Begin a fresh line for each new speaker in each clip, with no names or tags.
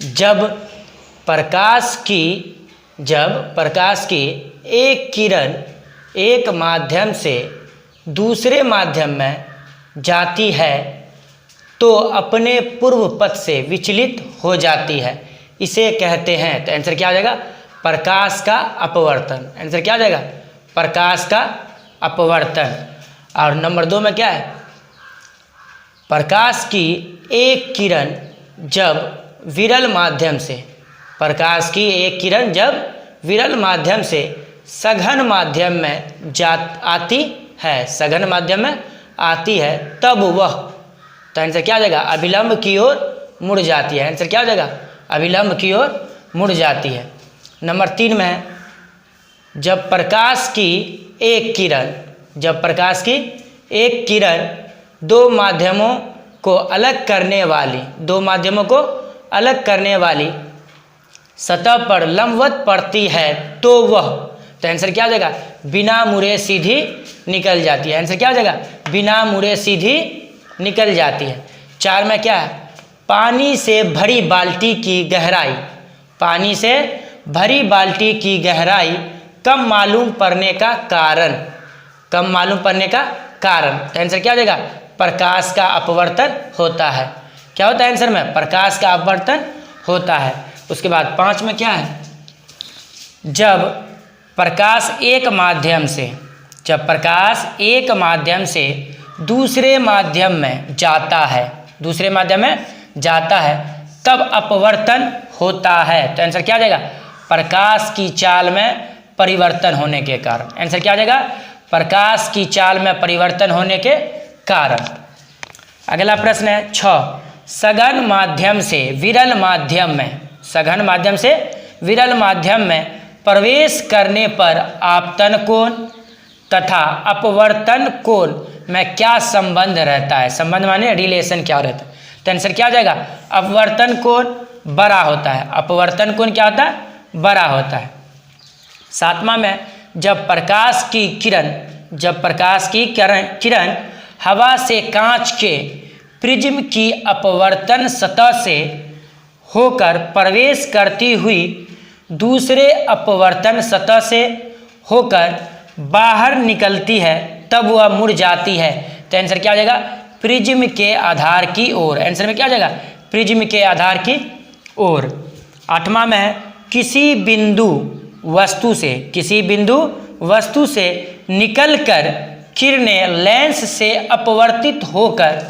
जब प्रकाश की एक किरण एक माध्यम से दूसरे माध्यम में जाती है तो अपने पूर्व पथ से विचलित हो जाती है, इसे कहते हैं। तो आंसर क्या आ जाएगा? प्रकाश का अपवर्तन। आंसर क्या आ जाएगा? प्रकाश का अपवर्तन। और नंबर 2 में क्या है? प्रकाश की एक किरण जब विरल माध्यम से सघन माध्यम में आती है तब वह, तो आंसर क्या आ जाएगा? अभिलंब की ओर मुड़ जाती है। आंसर क्या आ जाएगा? अभिलंब की ओर मुड़ जाती है। नंबर 3 में है, जब प्रकाश की एक किरण दो माध्यमों को अलग करने वाली सतह पर लंबवत पड़ती है तो वह, तो आंसर क्या आ जाएगा? बिना मुड़े सीधी निकल जाती है। आंसर क्या आ जाएगा? बिना मुड़े सीधी निकल जाती है। 4 में क्या है? पानी से भरी बाल्टी की गहराई कम मालूम पड़ने का कारण, तो आंसर क्या आ जाएगा? प्रकाश का अपवर्तन होता है। क्या होता है आंसर में? प्रकाश का अपवर्तन होता है। उसके बाद 5 में क्या है? जब प्रकाश एक माध्यम से दूसरे माध्यम में जाता है तब अपवर्तन होता है। तो आंसर क्या आ जाएगा? प्रकाश की चाल में परिवर्तन होने के कारण। आंसर क्या आ जाएगा? प्रकाश की चाल में परिवर्तन होने के कारण। अगला प्रश्न है 6, सघन माध्यम से विरल माध्यम में प्रवेश करने पर आपतन कोण तथा अपवर्तन कोण में क्या संबंध रहता है? संबंध माने रिलेशन क्या रहता है? तो आंसर क्या आ जाएगा? अपवर्तन कोण बड़ा होता है। अपवर्तन कोण क्या होता है? बड़ा होता है। 7वां में, जब प्रकाश की किरण हवा से कांच के प्रिज्म की अपवर्तन सतह से होकर प्रवेश करती हुई दूसरे अपवर्तन सतह से होकर बाहर निकलती है तब वह मुड़ जाती है। तो आंसर क्या आ जाएगा? प्रिज्म के आधार की ओर। आंसर में क्या आ जाएगा? प्रिज्म के आधार की ओर। 8वां में है, किसी बिंदु वस्तु से निकलकर किरणें लेंस से अपवर्तित होकर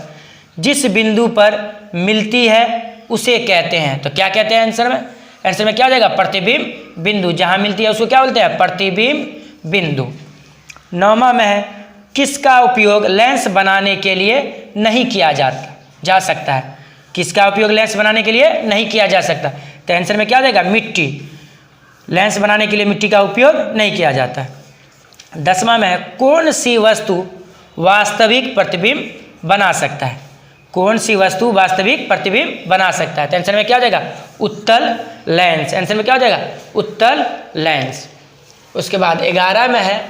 जिस बिंदु पर मिलती है उसे कहते हैं। तो क्या कहते हैं आंसर में? आंसर में क्या आ जाएगा? प्रतिबिंब बिंदु। जहां मिलती है उसको क्या बोलते हैं? प्रतिबिंब बिंदु। 9वां में है, किसका उपयोग लेंस बनाने के लिए नहीं किया जा सकता है? किसका उपयोग लेंस बनाने के लिए नहीं किया जा सकता? तो आंसर में क्या आ जाएगा? मिट्टी। लेंस बनाने के लिए मिट्टी का उपयोग नहीं किया जाता है। 10वां में है, कौन सी वस्तु वास्तविक प्रतिबिंब बना सकता है? कौन सी वस्तु वास्तविक प्रतिबिंब बना सकता है? तो आंसर में क्या आ जाएगा? उत्तल लेंस। आंसर में क्या हो जाएगा? उत्तल लेंस। उसके बाद 11 में है,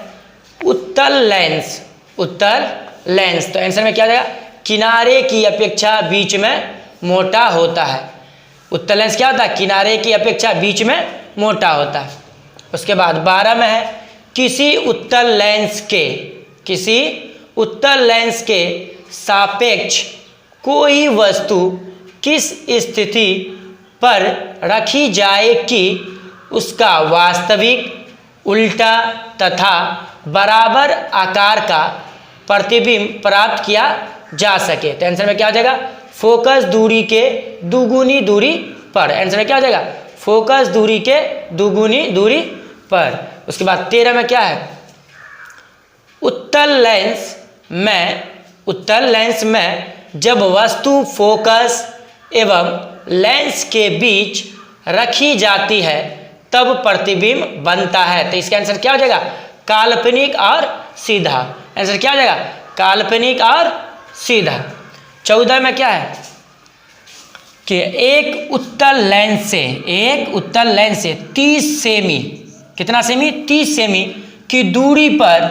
उत्तल लेंस। तो आंसर में क्या आ जाएगा? किनारे की अपेक्षा बीच में मोटा होता है। उत्तल लेंस क्या होता है? किनारे की अपेक्षा बीच में मोटा होता है। उसके बाद 12 में है, किसी उत्तल लेंस के सापेक्ष कोई वस्तु किस स्थिति पर रखी जाए कि उसका वास्तविक, उल्टा तथा बराबर आकार का प्रतिबिंब प्राप्त किया जा सके? तो आंसर में क्या आ जाएगा? फोकस दूरी के दुगुनी दूरी पर। आंसर में क्या आ जाएगा? फोकस दूरी के दुगुनी दूरी पर। उसके बाद 13 में क्या है? उत्तल लेंस में जब वस्तु फोकस एवं लेंस के बीच रखी जाती है तब प्रतिबिंब बनता है। तो इसका आंसर क्या हो जाएगा? काल्पनिक और सीधा। आंसर क्या हो जाएगा? काल्पनिक और सीधा। 14 में क्या है कि एक उत्तल लेंस से 30 सेमी, कितना सेमी? 30 सेमी की दूरी पर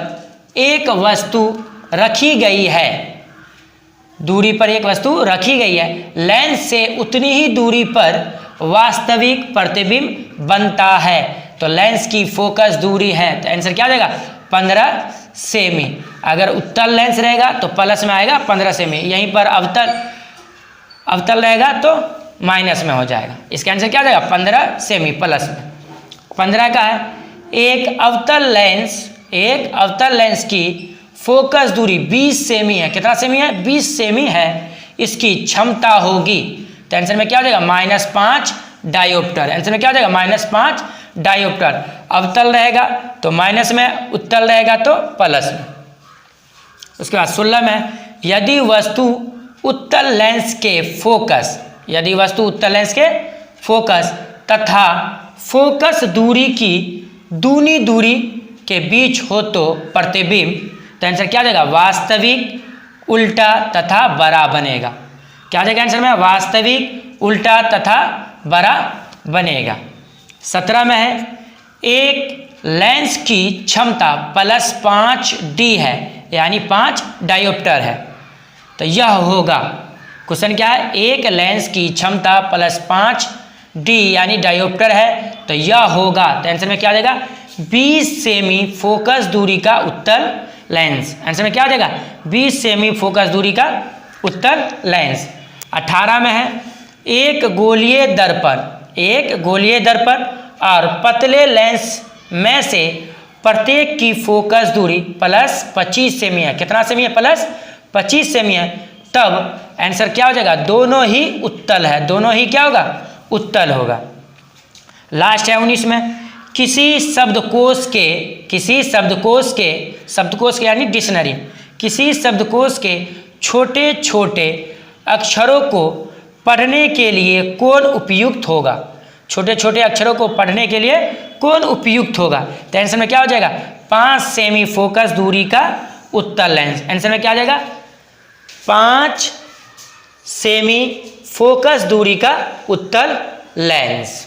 एक वस्तु रखी गई है। लेंस से उतनी ही दूरी पर वास्तविक प्रतिबिंब बनता है। तो लेंस की फोकस दूरी है, तो आंसर क्या हो जाएगा 15 सेमी। अगर उत्तल लेंस रहेगा तो प्लस में आएगा 15 सेमी, यहीं पर अवतल रहेगा तो माइनस में हो जाएगा। इसका आंसर क्या आ जाएगा 15 सेमी प्लस में। 15 का है एक अवतल लेंस की फोकस दूरी 20 सेमी है। कितना सेमी है 20 सेमी है। इसकी क्षमता होगी, तो आंसर में क्या हो जाएगा -5 डायोप्टर। आंसर में क्या हो जाएगा -5 डायोप्टर। अवतल रहेगा तो माइनस में, उत्तल रहेगा तो प्लस में। उसके बाद 16 में यदि वस्तु उत्तल लेंस के फोकस तथा फोकस दूरी की दूनी दूरी के बीच हो तो प्रतिबिंब, तो आंसर क्या आ जाएगा वास्तविक, उल्टा तथा बड़ा बनेगा। क्या आ जाएगा आंसर में वास्तविक, उल्टा तथा बड़ा बनेगा। 17 में है एक लेंस की क्षमता +5D है, यानी 5 डायोप्टर है। तो यह होगा, क्वेश्चन क्या है एक लेंस की क्षमता +5D यानी डायोप्टर है, तो यह होगा, तो आंसर में क्या आ जाएगा 20 सेमी फोकस दूरी का उत्तल लेंस। आंसर में क्या आ जाएगा 20 सेमी फोकस दूरी का उत्तल लेंस। 18 में है एक गोलीय दर्पण और पतले लेंस में से प्रत्येक की फोकस दूरी +25 सेमी है। कितना सेमी है +25 सेमी है। तब आंसर क्या हो जाएगा दोनों ही उत्तल है, दोनों ही क्या होगा उत्तल होगा। लास्ट है 19 में किसी शब्दकोश के यानी डिक्शनरी, किसी शब्दकोश के छोटे छोटे अक्षरों को पढ़ने के लिए कौन उपयुक्त होगा। छोटे छोटे अक्षरों को पढ़ने के लिए कौन उपयुक्त होगा, तो आंसर में क्या हो जाएगा 5 सेमी फोकस दूरी का उत्तल लेंस। आंसर में क्या आ जाएगा 5 सेमी फोकस दूरी का उत्तल लेंस।